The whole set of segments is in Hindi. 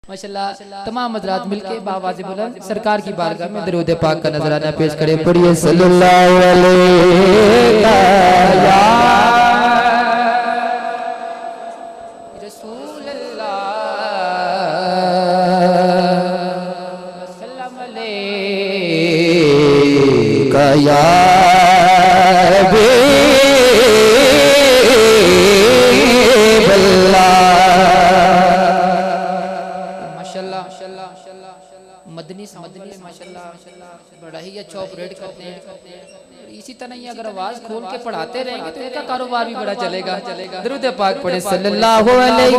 माशाल्लाह तमाम हज़रात मिलके बावाज़ बुलंद सरकार की बारगाह में दरूद पाक का नजराना पेश करें। पढ़िए सल्लल्लाहु अलैहि या मदनी माशाल्लाह बड़ा ही अच्छा ऑपरेट करते हैं। इसी तरह ही अगर आवाज खोल के पढ़ाते रहेंगे तो इनका कारोबार भी बड़ा चलेगा। दरूद पाक पढ़े सल्लल्लाहु अलैहि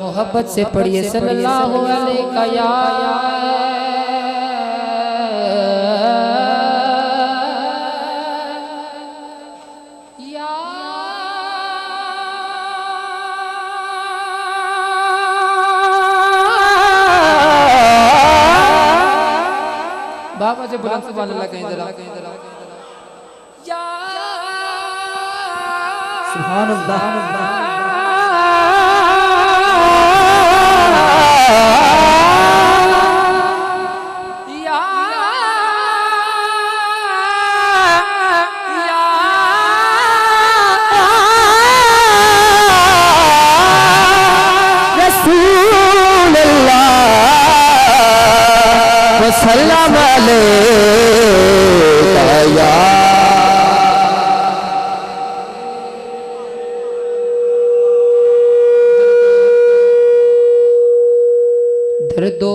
मोहब्बत से पढ़िए सल्लल्लाहु अलैहि या बाबा से बुलंद सुभान अल्लाह कहीं जरा या सुभान अल्लाह सल्लम अलैका दर्दो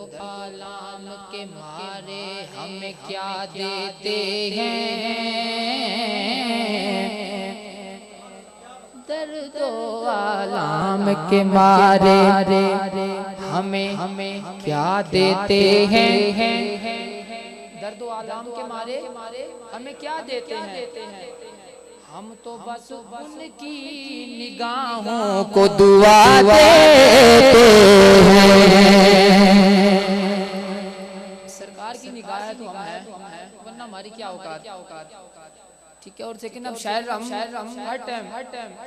आलाम के मारे हमें क्या देते हैं, दर्दो आलाम के मारे हमें क्या देते हैं, दर्दो आलाम के मारे हमें क्या देते हैं, हम तो बस उनकी निगाहों को दुआ देते हैं। सरकार की निगाह है तो हम हैं, वरना हमारी क्या औकात। ठीक है। और लेकिन अब शायर हम हर टाइम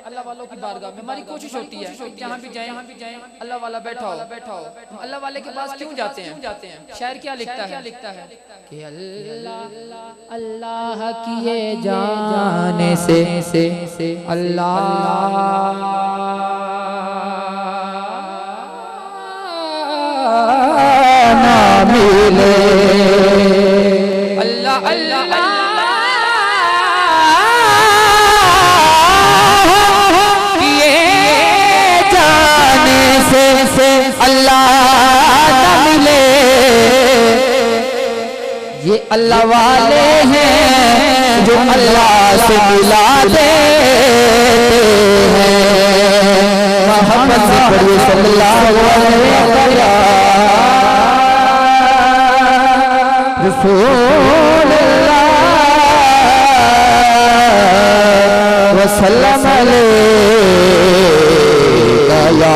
अल्लाह वालों की बारगाह में हमारी कोशिश होती है जहाँ भी जाए अल्लाह वाला बैठा हो। हम अल्लाह वाले के पास क्यों जाते हैं? शायर क्या लिखता है कि अल्लाह किए जाने से अल्लाह ना मिले, अल्लाह अल्लाह न मिले, ये अल्लाह वाले हैं जो अल्लाह से मिला देते हैं। मोहब्बत से पढ़िए सल्लल्लाहु अलैहि वसल्लम अलैका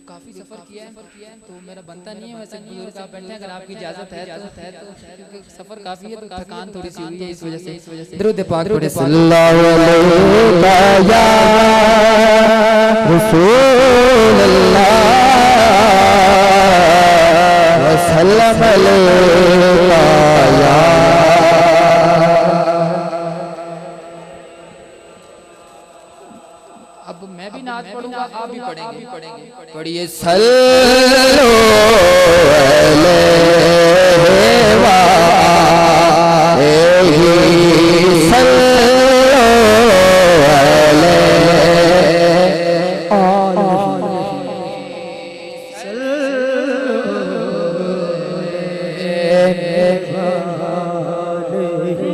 काफी सफर किया है तो मेरा बनता नहीं है वैसे बुजुर्ग आप बैठे अगर आपकी इजाजत है तो क्योंकि सफर काफी है तो थकान थोड़ी सी हुई है इस वजह से दरूद पाक पढ़े सल्लल्लाहु अलैहि या रसूल अल्लाह वसल्लम अलैका या। अब मैं भी नात पढ़ूंगा आप भी पढ़ेंगे। पढ़िए सल्लो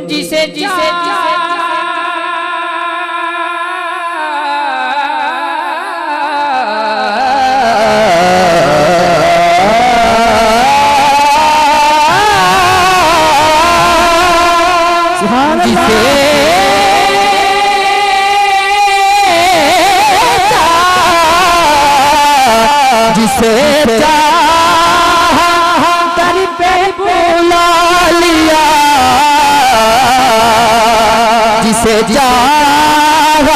जिसे जिसे चाहा दर पे बुला लिया, जिसे चाहा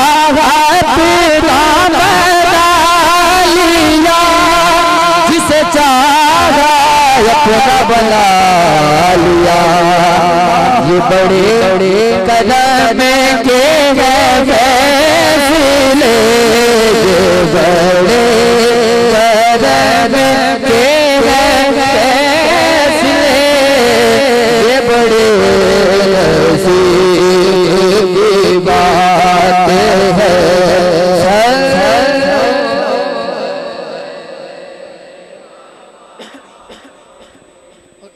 अपना बना लिया, जिसे चाहा अपना बना लिया। ये बड़े बड़े कदम के फैसले, ये बड़े कदम के फैसले, ये बड़े नसीब की बात है।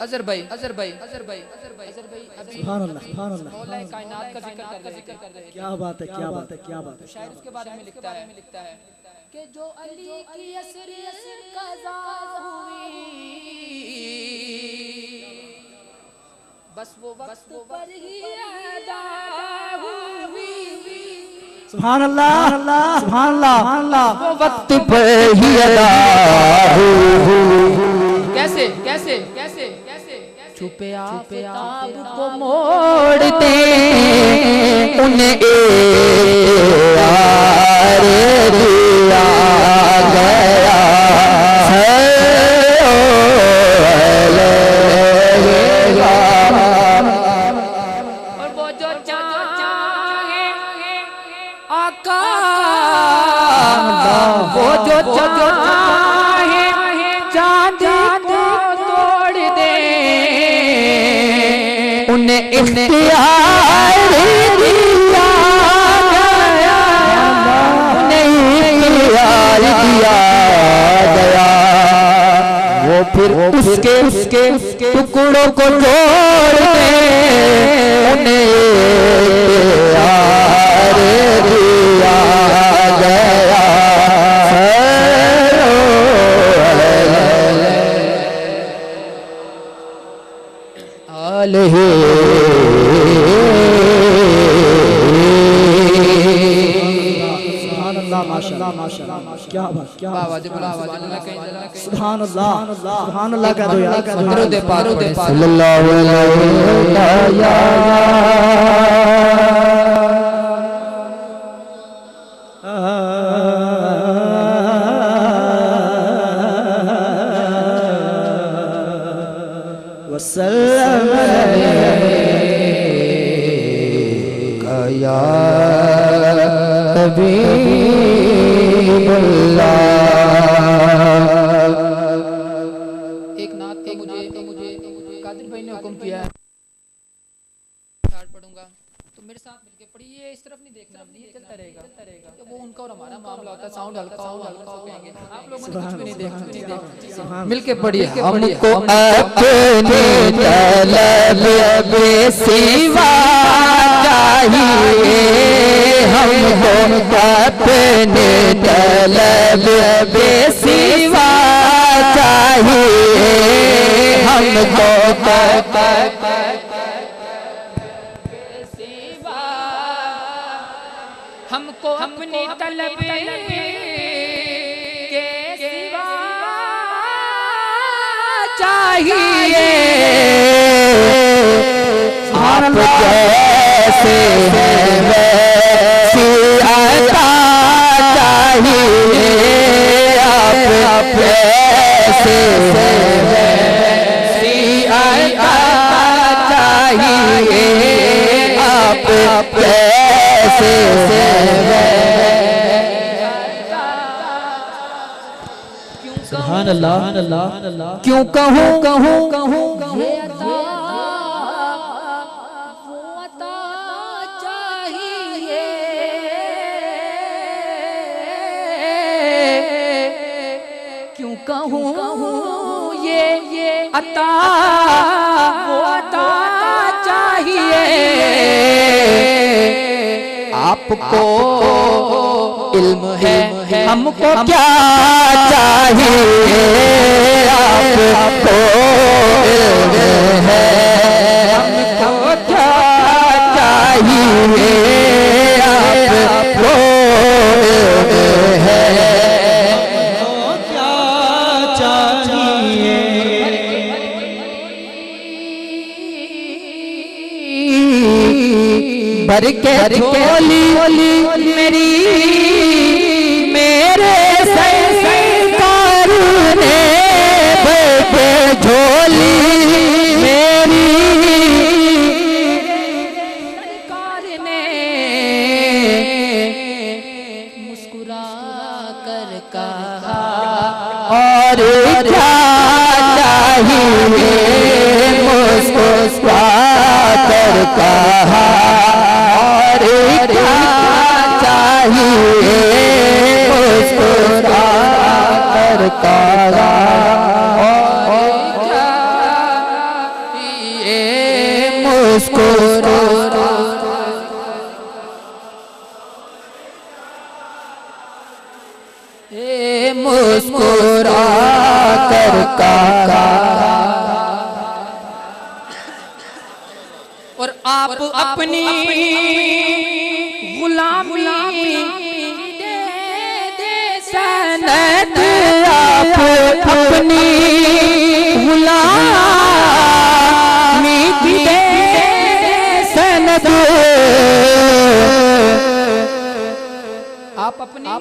अजहर भाई सुभान अल्लाह मौला कायनात का जिक्र कर रहे थे। क्या बात है, क्या बात है, क्या बात है। शायर उसके बारे में लिखता है कि जो अली की असरी कज़ा हुई, बस वो वक्त पर ही अदा हुई। सुभान अल्लाह, सुभान अल्लाह। वो वक्त पर ही अदा हुई। कैसे कैसे कैसे कैसे छुपे आफताब को मोड़ते उन्हें दिया गया। और वो जो चाहे आका, वो जो चाहे चांदी को तोड़ दे, उन्हें इख्तियार दिया गया, उन्हें इख्तियार दिया गया। वो फिर उसके टुकड़ों को जोड़ दे, उन्हें इख्तियार दिया गया। सुभान अल्लाह, माशाअल्लाह, माशाअल्लाह। क्या बात, क्या बात। सुभान अल्लाह, सुभान अल्लाह कह दो यार, कह दो। दरूद पाक सल्लल्लाहु अलैहि वसल्लम या हबीबल्लाह। एक नात तो मुझे कादिर भाई ने हुक्म किया है, पढ़ूंगा तो मेरे साथ मिलके पढ़िए। इस तरफ नहीं देखना, ये चलता रहेगा तो वो उनका और हमारा मामला होता है। साउंड हल्का हो कहेंगे, आप लोगों ने कुछ भी नहीं देखना, मिलके पढ़िए। हमको अपने तलब सिवा चाहिए, हमको अपने तलब सिवा चाहिए, हमको हमको अपनी तलब के सिवा चाहिए। आप जैसे हैं वैसी अता चाहिए, आप जैसे हैं वैसी अता चाहिए, आप जैसे सुभान अल्लाह, क्यों कहूँ ये अता वो अता चाहिए, क्यों कहूँ ये अता वो अता चाहिए। आपको इल्म है हमको क्या चाहिए, आपको इल्म है, हमको क्या चाहिए, आपको इल्म है, हमको क्या चाहिए। भर के झोली मेरी मेरे सरकार ने, भर के झोली मेरी सरकार ने, मुस्कुरा कर कहा और क्या चाहिए, मुस्कुरा कर कहा और क्या चाहिए, मुस्कुरा कर कहा और क्या चाहिए, मुस्कुरा मुस्कुरा कर कहा। और आप अपनी गुलामी दे दे सनद, आप अपनी गुलामी की दे सनद, आप अपनी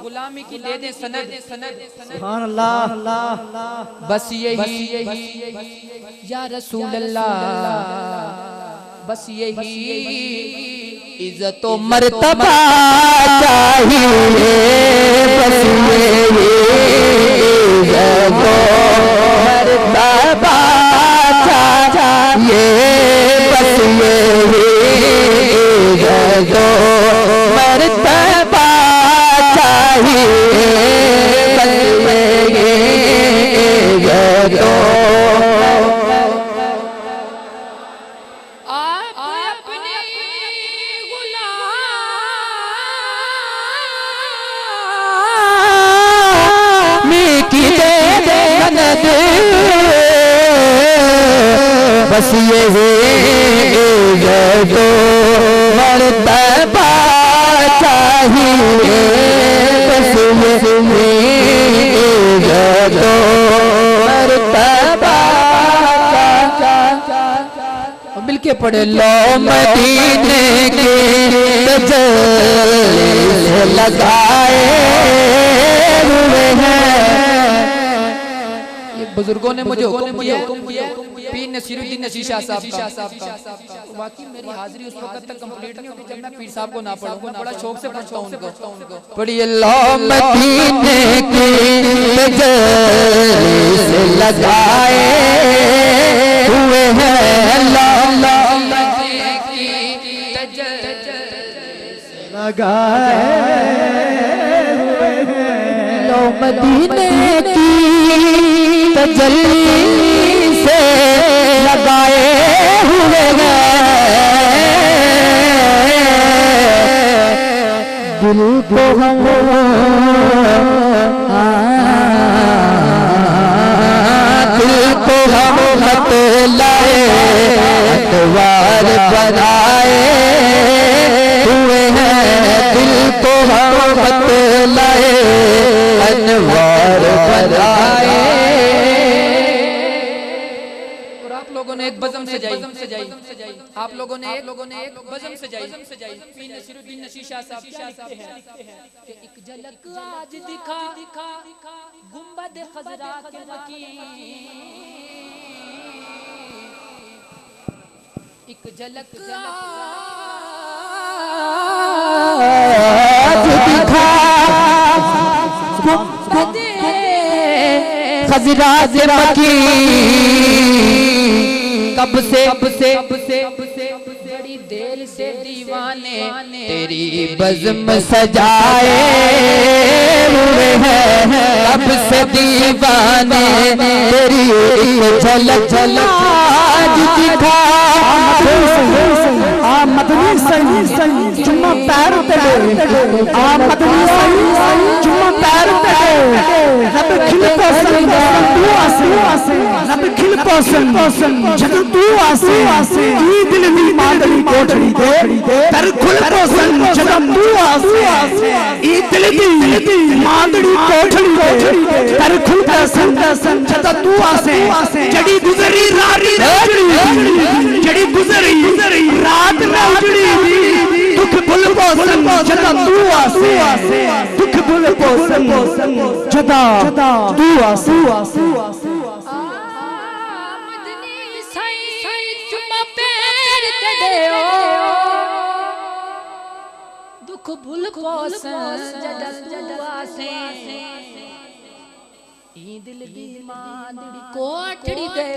गुलामी की दे दे सनद। सुभान अल्लाह। बस यही या रसूल अल्लाह, बस यही इज्जत व मर्तबा चाहिए, बस यही इज्जत व मर्तबा चाहिए, बस यही इज्जत व मर्तबा चाहिए, बस यही इज्जत बस यही इज्जत व मर्तबा चाहिए, बस यही इज्जत व मर्तबा चाहिए। मिलके पढ़े लो मदीने के तजल्ली लगाए हुए हैं। बुजुर्गों ने मुझे हुक्म दिया पीर नसीरुद्दीन नशीर शाह साहब का। बाकी मेरी हाजिरी उस वक्त तक कंप्लीट नहीं होती जब मैं पीर साहब को ना पढ़ूं। बड़ा शौक से पढ़ता हूं उनको। पढ़िए लो मदीने की तजल्ली से लगाए हुए हैं, लो मदीने की तजल्ली से लगाए हुए हैं, लो मदीने की तजल्ली से लगाए हुए हैं, दिल को हम दिल को हम मत लाए, अतवार बनाए हुए हैं, दिल को हम मत लाए, अनवार बनाए। लोगों ने एक बज़म सजाई, आप लोगों ने एक बज़म सजाई। पीर नसीरुद्दीन नशीर शाह साहब क्या लिखते हैं कि एक झलक आज दिखा गुंबद खजरा के मकी, एक झलक आज दिखा गुंबद खजरा के मकी, कब से बड़ी देर से दीवाने तेरी बज़्म सजाए हुए हैं, कब से दीवाने तेरी झलक आज दिखा। मदनी सही जुम्मा पैर तले आमद जुम्मा पैर तले रब खिल पसंद तू आसे रब खिल पसंद जब तू आसे ई दिल दी मादली कोठड़ी दे पर खुल पसंद जब तू आसे ई दिल दी मादली कोठड़ी दे पर खुल पसंद जब तू आसे जड़ी गुजरी रात जड़ी गुजरी रात ना उजड़ी दुख भुल पसंद जब तू आसे दुख भुल पसंद जब तू आसे दुख भूल पसंद जद तू आसे ई दिल दी मादड़ी कोठड़ी दे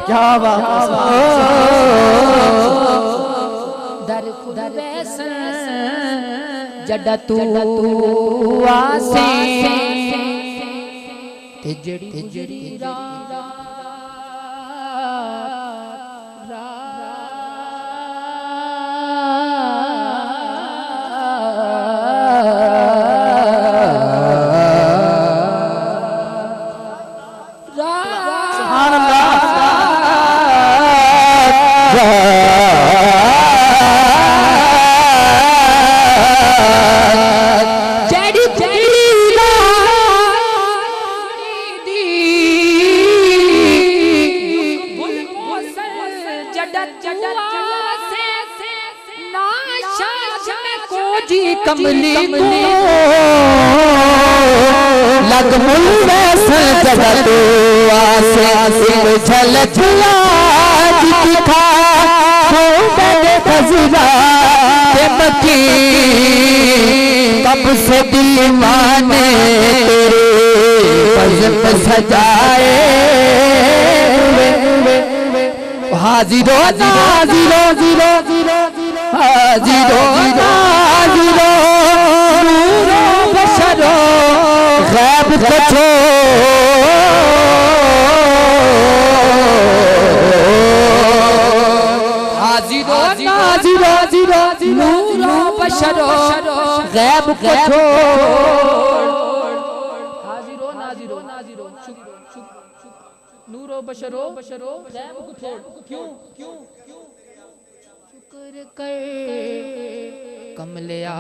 क्या बात दर खुद बैसन जद तू आसे ते जड़ी कमली को लग मुल वैसे जगत आसे झलझला दिखा हो बड़े फजरा के मकी कब से दिल माने तेरे पज़म सजाए हाजिरो नाजिरो जीरो हाजिरो नाजिरो नूरो बशरो गैब कछो हाजिरो नाजिरो नूरो बशरो गैब कछो हाजिरो नाजिरो नूरो बशरो गैब को छोड़ क्यों शुक्र कर कमलिया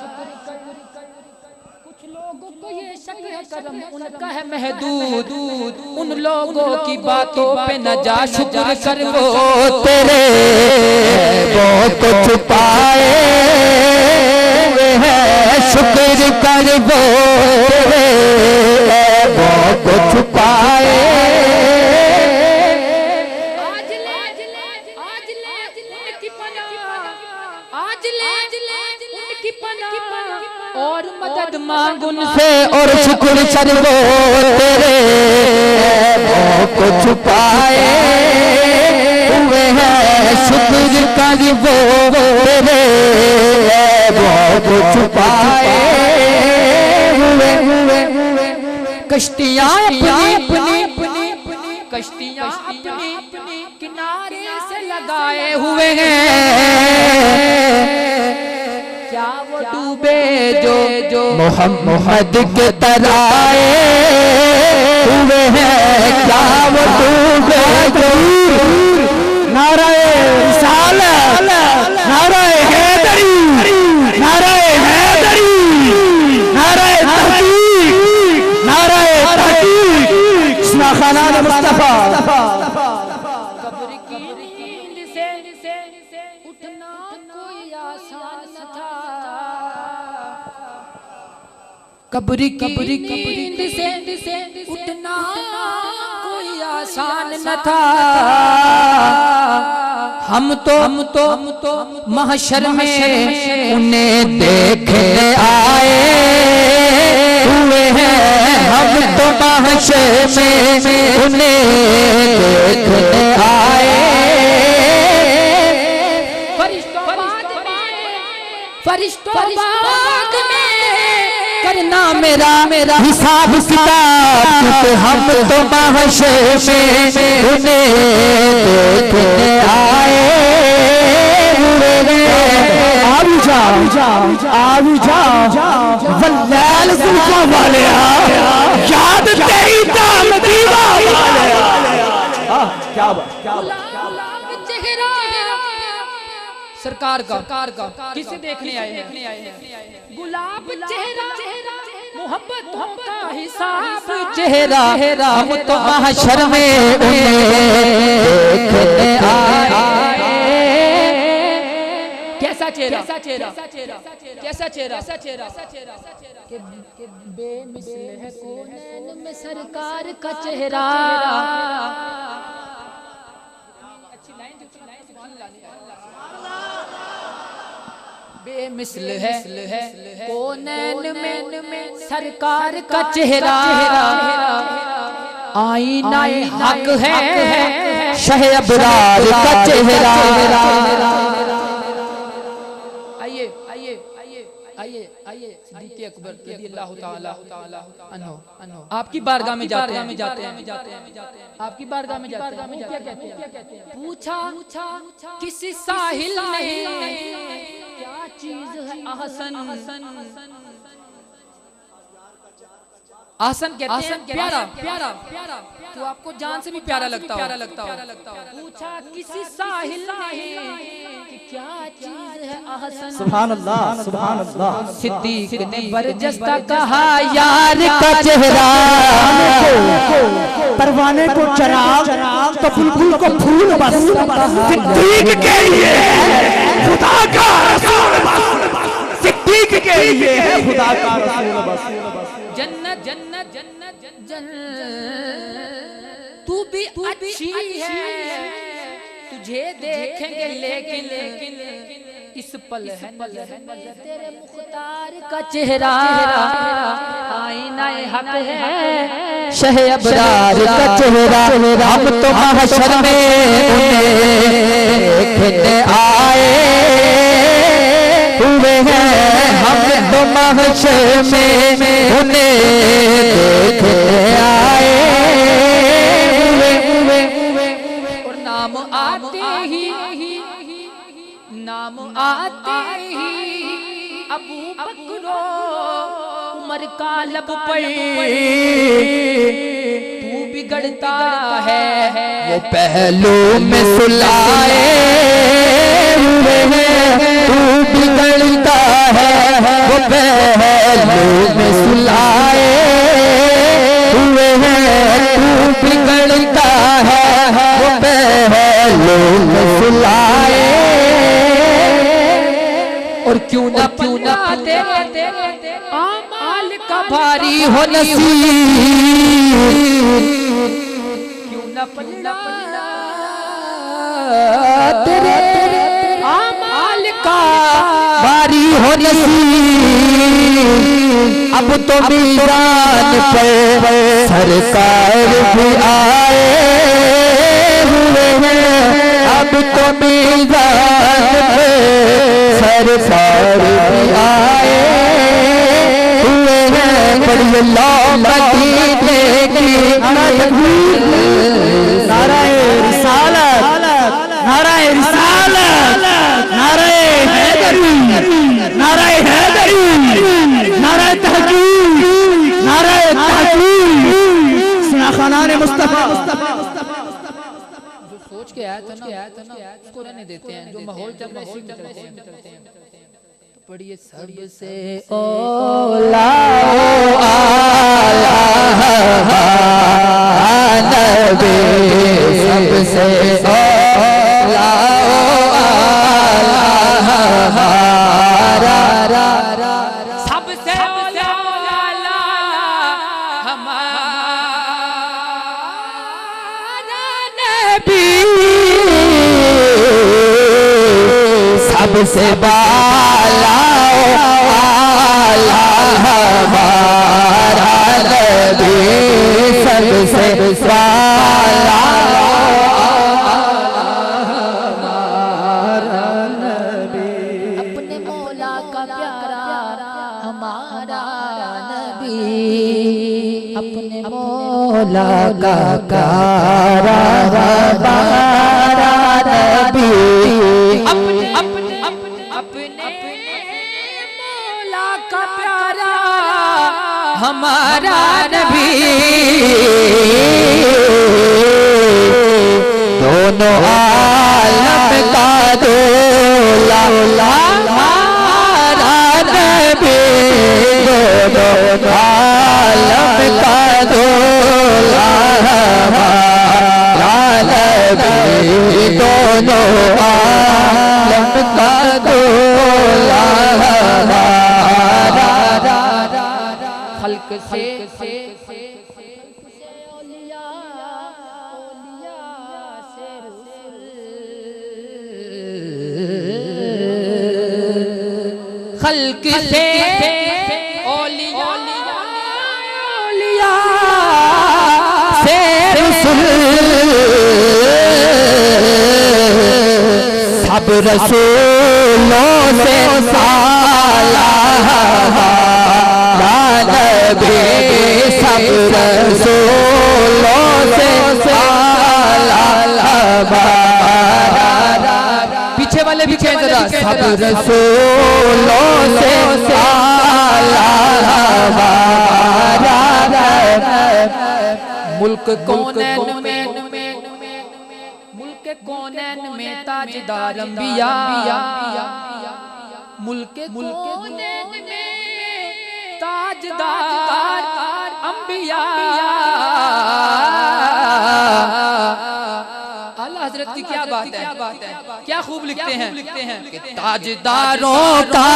शुक्र कर कुछ लोगों को ये शक है करम उनका है महदूद उन लोगों की बातों पे न जा शुक्र कर वो तेरे वो को छुपाए है शुक्र कर वो तेरे वो को छुपाए और मदद मांगुन से और शुक्र कर वो तेरे वो को छुपाए हुए हैं शुक्र कर वो तेरे वो को छुपाए हुए कश्तियां अपनी कश्तियां अपनी किनारे से लगाए हुए हैं क्या वो डूबे जो मोहम्मद के तराए हुए हैं क्या वो डूबे जो नाराए रिसालत नाराए हैदरी नाराए हैदरी नाराए तहकीक नाराए तहकीक इस्मा खाना मुस्तफा कब्र की नींद से उठना कोई आसान न था कब्र की नींद से उठना कोई आसान न था हम तो महशर में उन्हें देखने आए हुए हैं हम तो महशर में उन्हें देखने आए फरिश्तों बाद में करना मेरा हिसाब किताब हम तो महशर में उन्हें देखने आए हुए हैं भी जा वल्लैल जुल्फों वाले याद तेरी दामदी वाले। क्या सरकार का किसे देखने आए हैं? गुलाब चेहरा मोहब्बत का हिसाब चेहरा हम तो महशर में उन्हें देखने आए। कैसा चेहरा कैसा चेहरा कि बेमिसल है कौनैन में सरकार का चेहरा। बेमिसल है कौनैन में सरकार का चेहरा। आईना हक है शह अबरार का चेहरा। आइए सिद्दीक़ अकबर रज़ियल्लाहु ताला अन्हु आपकी बारगाह में जाते हैं। आपकी बारगाह में जाते हैं। क्या कहते हैं? पूछा किसी साहिल ने क्या चीज है आसन कहते हैं प्यारा तो आपको जान से भी प्यारा लगता हो। पूछा किसी साहिल कि क्या चीज है आसन। सुभान अल्लाह सुभान अल्लाह। सिद्दीक़ ने बरजस्ता कहा यार का चेहरा। परवाने को चराग तो बुलबुल को फूल बस। सिद्दीक़ के लिए खुदा का रसूल बस। सिद्दीक़ के लिए खुदा का रसूल बस। जन्नत तू भी अच्छी है तुझे देखेंगे लेकिन इस पल है तेरे मुख्तार का चेहरा। आईना हक है शह अबरार का चेहरा। हम तो महशर में उन्हें देखने आए हुए हैं। हम तो महशर में उन्हें देखने आए हुए। और नाम आते ही अबू बकरो उमर का लब पर तू बिगड़ता है। वो पहलू में सुलाए हुए हैं। तू बिगड़ता है। वो पहलू में सुलाए हुए हैं। तू बिगड़ता है। वो पहलू में सुलाए। और क्यों ना तेरे आमाल का भारी हो नसीब। क्यों न पलड़ा तेरे आमाल का भारी हो नसीब। अब तो मीज़ान पर सरकार भी आए हुए हैं। अब तो मीज़ान पर सरकार भी आए हुए हैं। बड़ी मदीने की नाराए रिसालत नाराए रिसालत नाराए हैदरी नाराए हैदरी नाराए तहकीक नाराए तहकीक। सुना खानाने मुस्तफा जो सोच के आया था ना उसको रहने देते हैं। जो माहौल चल रहा है उसी में चलते हैं। तो पढ़िए सबसे ओला नबी सबसे ओला सबसे औला हमारा नबी सबसे बाला आला हमारा नबी सबसे बाला हमारा नबी। अपने मौला का प्यारा हमारा नबी। अपने मौला का प्यारा हमारा नबी। अपने मौला हमारा नबी दोनों आलम का दूल्हा हमारा नबी दोनों आलम का दूल्हा हमारा नबी दोनों आलम का दूल्हा हमारा खल्क से खल्क से औलिया से रसूल सब रसूलों से साला नबी सब रसूलों से साला पीछे वाले भी कहें जरा सब रसूलों से साला मुल्क कौनैन में मुल्क कौनैन में ताजदार अंबिया मुल्क कौनैन में ताजदार अंबिया आला हजरत की क्या बात है क्या खूब लिखते हैं कि ताजदारों का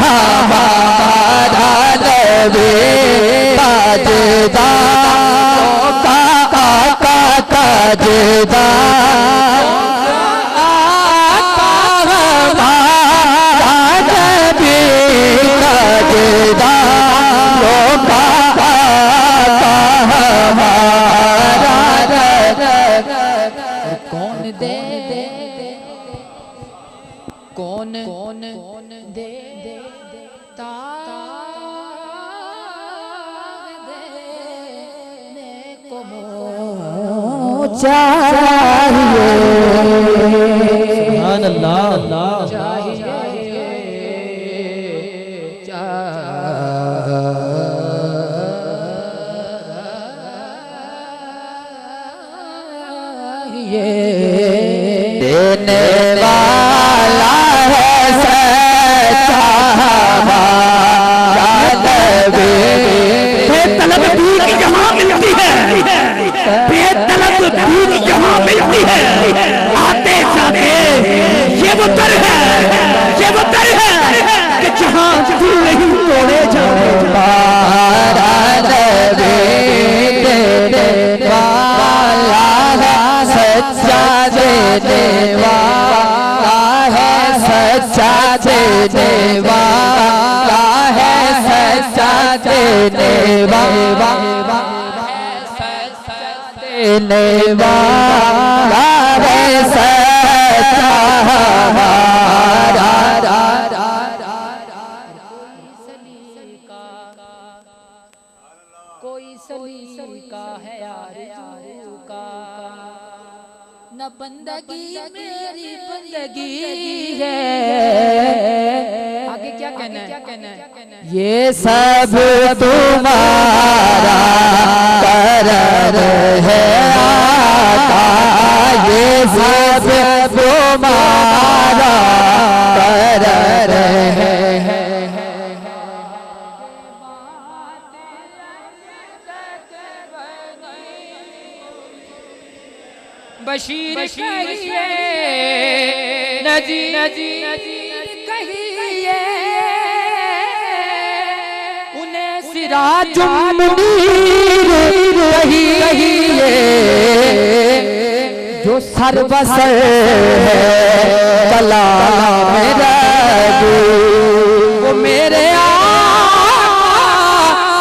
हमारा नबी ताजदारों का आका ताजदार हमारा नबी ताजदारों का आका हमारा कौन दे कौन दे देने को चाहिए सुभान अल्लाह देने वाला है सच्चा हमारा नबी बेतलब भीख यहाँ मिलती है बेतलब भीख यहाँ मिलती है आते जाते ये वो दर है कि जहाँ दिल नहीं तोड़े जाते हमारा नबी देने वाला है सच्चा देने वाला है सच्चा देने वाला है सच्चा देने वाला देने वाला है सच्चा हमारा कोई सलीका है यार का न बंदगी मेरी बंदगी है आगे क्या कहना है ये सब तुम्हारा करर है आका ये सब तुम्हारा करर है बशीर कहिए नजीर कहिए उन्हें सिराजुम मुनीर कहिए जो सर्वसर है कलाम रबी वो मेरे आका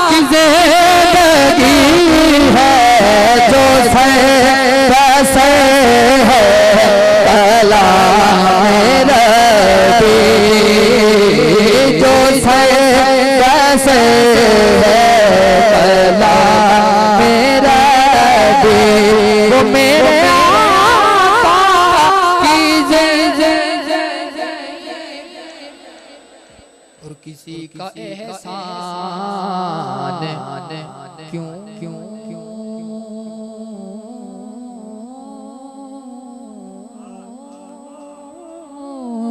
की ज़िंदगी है जो सर्वसर है कलाम रबी जो सर्वसर है कलाम रबी वो मेरे किसी का एहसान क्यों क्यों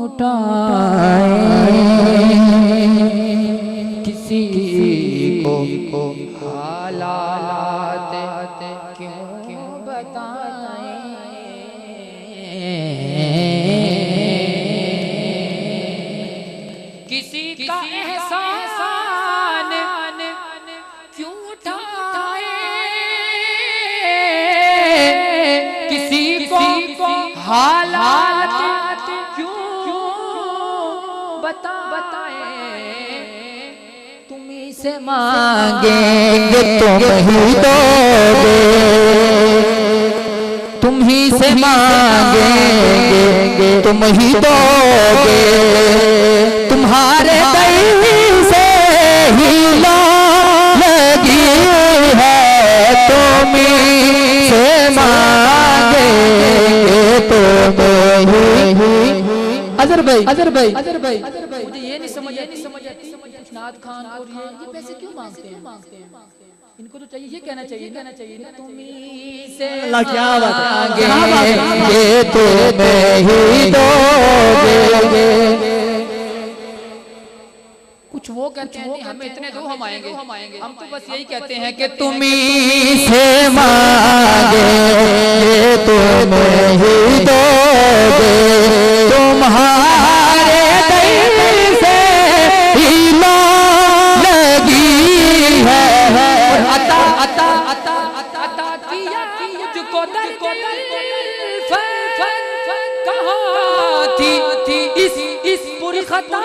उठाए, किसी को हालात क्यों क्यों बताएं, किसी का एहसान क्यों उठाए, किसी को हालात बताए, तुम्हीं से मांगेंगे तुम ही दोगे, तुम ही से मांगेंगे तुम ही दोगे, तुम्हारे दर से ही लगी है, तुम ही से मांगेंगे तुम ही। अजहर भाई मुझे ये नहीं समझ आती नाद खान और ये पैसे क्यों मांगते हैं? इनको तो चाहिए ये कहना चाहिए तुम्हीं से अल्लाह क्या बात है, ये तुम्हें ही दोगे। कुछ वो कहते हैं हमें इतने दो हम आएंगे, हम तो बस यही कहते हैं कि तुम्हीं से मांगे तुम्हें ही दोगे, तुम्हारे दर से ही लगी है, अता अता अता अता किया मुझको दर कहाँ थी इस पूरी खता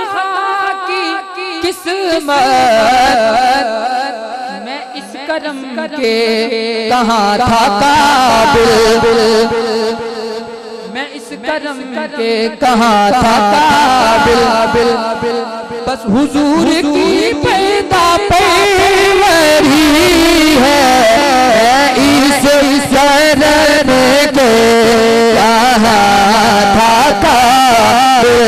की किस्मत, मैं इस करम के कहाँ था काबिल, मैं इस करम के कहाँ था काबिल, बस हुजूर की पैदा पैवरी है, इस शरण के कहाँ था काबिल,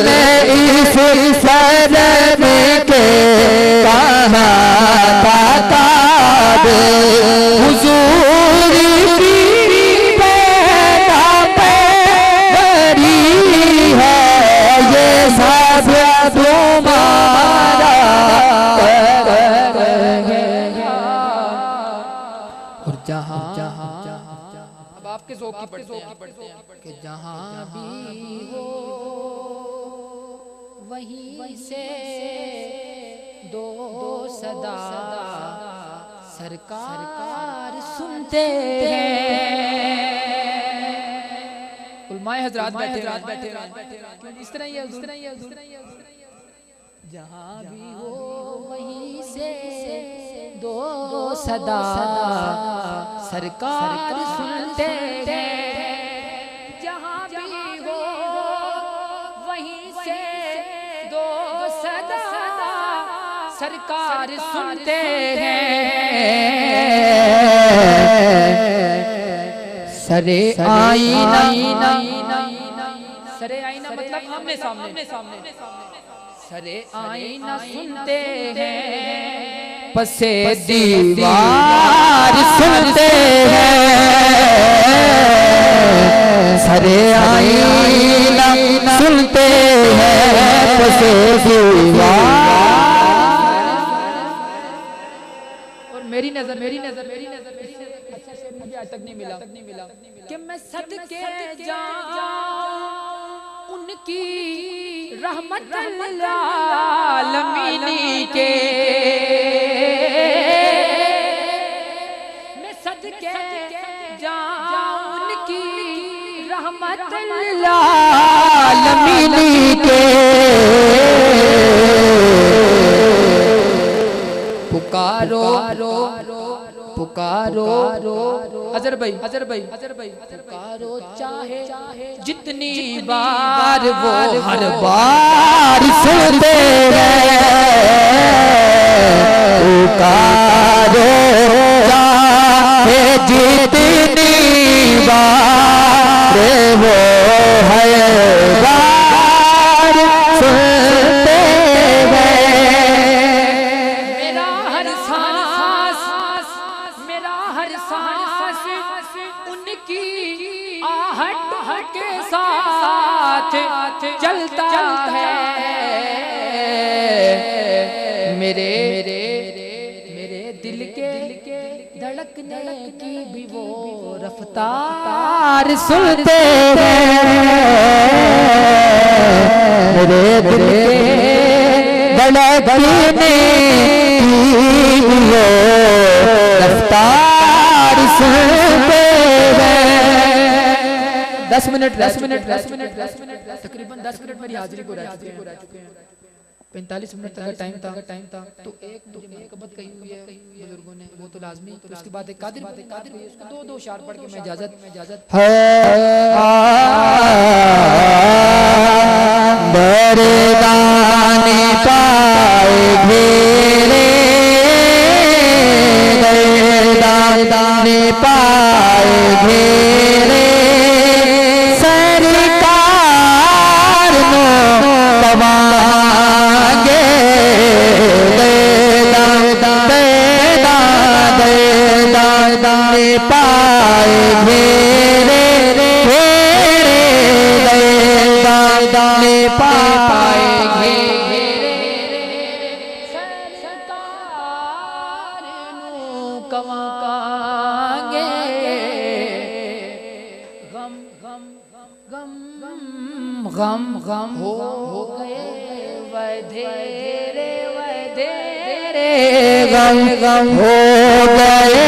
मैं इस शरण के कहाँ था काबिल, हुजूर की पैदा पैवरी है, ये सब तुम्हारा और जहाँ अब आपके ज़ौक़ की पढ़ते हैं कि जहाँ भी हो वहीं से दो सदा सरकार सुनते हैं। उलमाए हज़रात बैठे इस तरह ही है, जहाँ भी हो वहीं से दो सदा सरकार सुनते हैं, जहाँ भी हो वहीं से दो सदा सरकार सुनते हैं, सरे आईना मतलब आमने सामने सरे आईना सुनते हैं, पसे दीवार सुनते हैं, सरे आईना सुनते हैं, पसे दीवार। और मेरी नजर अच्छा शेर मुझे आज तक नहीं मिला कि मैं सदके जाऊं उनकी रहमतुल आलमीन के, मैं सदके जाऊं उनकी रहमतुल आलमीन के, पुकारो अजहर भाई पुकारो चाहे जितनी बार वो हर बार सुनते हैं, पुकारो चाहे जितनी बार वो हर बार सुनते आहट के साथ चलता है। मेरे दिल के धड़कने की भी वो रफ्तार सुनते हैं। मेरे दिल के धड़कने की वो रफ्तार सुनते हैं। 10 मिनट तकरीबन 10 मिनट मेरी हाजिरी को रह चुके हैं। 45 मिनट तक टाइम था तो एक मुझे मुकब्बत कही हुई है बुजुर्गों ने, वो तो लाजमी। तो उसके बाद एक कादिर उसको दो शार पढ़ के मैं इजाजत बरदाने पाए घेरे दाने पाए घेरे सरकार नो तवांगे दाने पाए घेरे दाने पाए घेरे सरकार नू कवांगे। गम हो गए वधेरे गम हो गए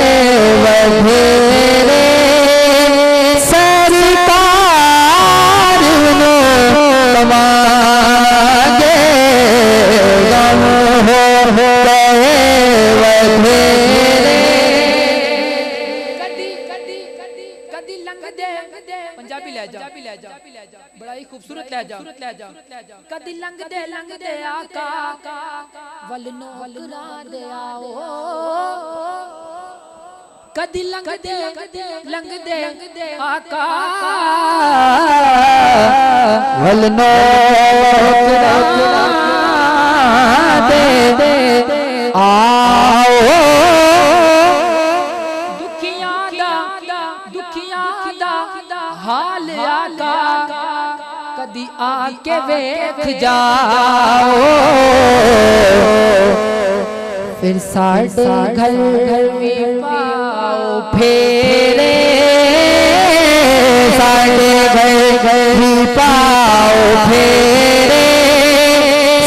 वधेरे सरकार नो तवांगे। गम हो गए वधेरे कदी लंघ दे पंजाबी ले जा बड़ा ही खूबसूरत ले जा। कदी लंघ दे आका वल नौकरा दे आओ। कदी लंघ दे आका वल नौकरा दे आओ। दुखियां दा हाल आका कदी आके वेख जाओ। फिर साढ़े घर भी पाओ फेरे साढ़े घर भी पाओ फेरे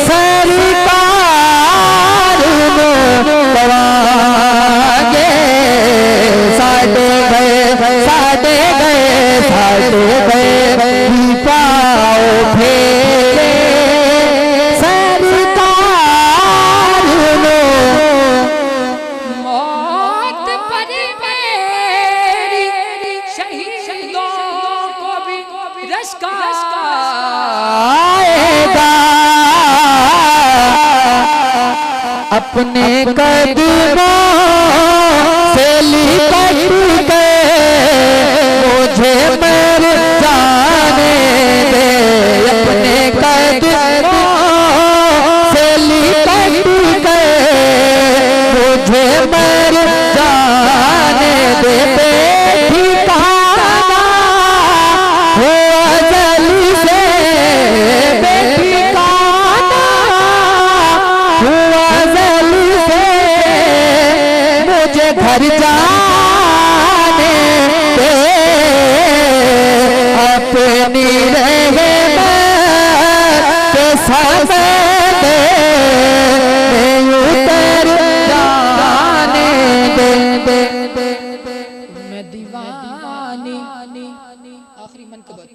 सरकार नो तवांगे। साढ़े घर भी पाओ फेरे सरकार नो। मौत पर मेरी शहीदों को भी रश्क आएगा। अपने कदमों से लिपट के मुझे मर जाने दे। अपने कदमों से लिपट के मुझे मर जाने दे। बेठिकाना हो अजल से बेठिकाना हो अजल से मुझे घर जाने दे। अपनी रहमत के साथ उतर जाने दे। मैं दीवानी आखिरी मनकबत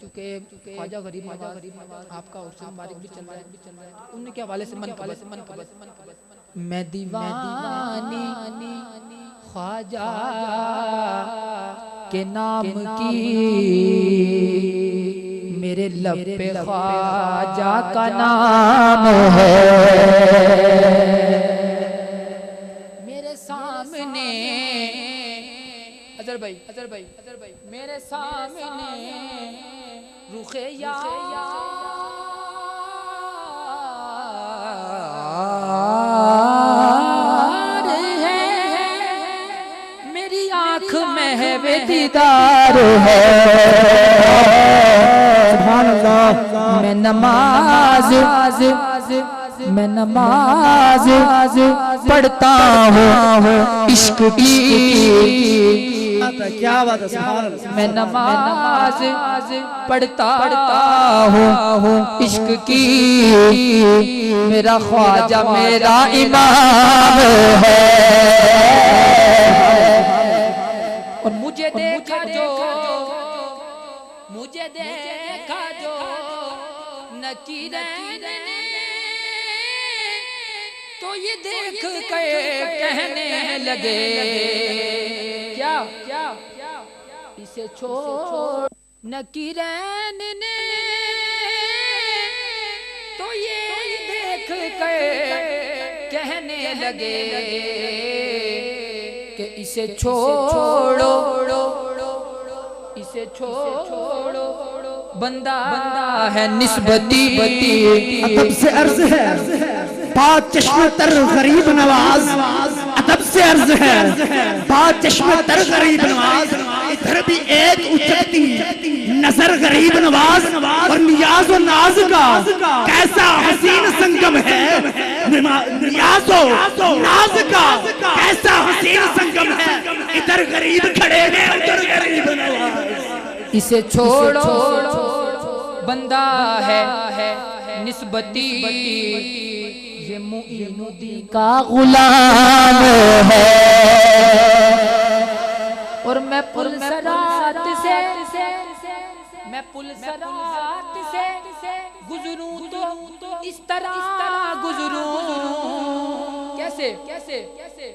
चूंकि ख्वाजा गरीब नवाज आपका उर्स मुबारक भी चल रहा है उनके हवाले से मनकबत मैं दीवानी ख्वाजा के नाम की मेरे लब पे ख्वाजा का नाम है। मेरे सामने अजहर भाई मेरे सामने रुखे यार है। मेरी आँख में है वे दीदार है। सुभान अल्लाह। मैं नमाज पढ़ता हूँ इश्क की। क्या बात है, सुभान अल्लाह। मैं नमाज पढ़ता हूँ इश्क की। मेरा ख्वाजा मेरा इमाम है। और मुझे देखा जो नकीरैन ने, तो ये देख के कहने लगे क्या इसे छोड़। नकीरैन ने तो ये देख के कहने लगे कि इसे छोड़ो, इसे छोड़ो, बंदा है निस्बती। अदब से अर्ज है पाँच चश्मे तर गरीब नवाज। अदब से अर्ज है पाँच चश्मे तर गरीब नवाज। इधर भी एक उचकती नजर गरीब नवाज और नियाज और नाज का कैसा हसीन संगम है। नियाज और नाज का कैसा हसीन संगम है। इधर गरीब खड़े हैं, उधर गरीब नवाज। इसे छोड़ो, बंदा है निस्बती। ये मुइनुद्दीन का गुलाम है। और मैं पुलसरात से गुजरूं तो इस तरह गुजरूं। कैसे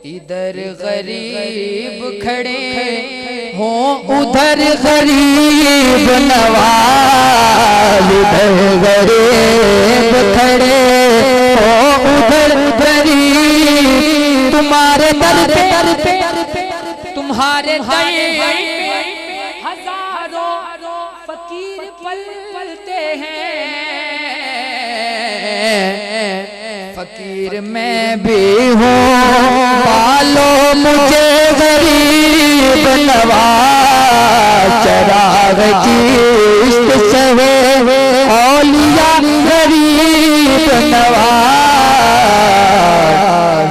इधर गरीब खड़े हो, उधर गरीब नवाज। इधर गरीब खड़े हो, उधर गरीब। तुम्हारे दर पे तुम्हारे हजारों फकीर पलते हैं। फकीर मैं भी हूँ, पालो मुझे गरीब नवाज। चराग चिश्त सवे औलिया गरीब नवाज।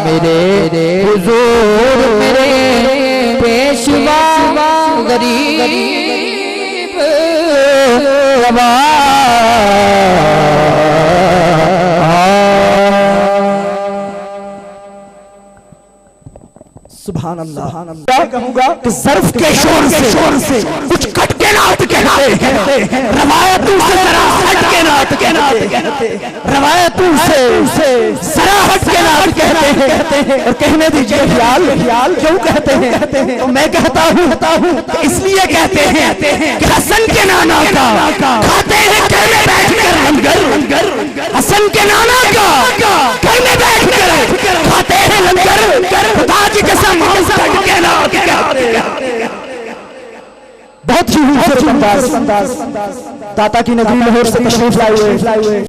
मेरे हुजूर मेरे पेशवा गरीब नवाज। सुभान अल्लाह। कहूँगा कि ज़र्फ़ के शोर से कुछ कट के नात कहते हैं। रवायतों से जरा हट के नात कहते हैं। रवायतों से जरा हट के नात कहते हैं। और कहने दीजिए ख्याल क्यों कहते हैं। तो मैं कहता हूँ इसलिए कहते हैं कि हसन के नाना का खाते हैं घर में बैठकर लंगर। हसन के नाना का घर में बैठकर खाते हैं लंगर। खुदा की कसम बहुत ही खूबसूरत अंदाज दाता की नगरी लाहौर से तशरीफ लाए हुए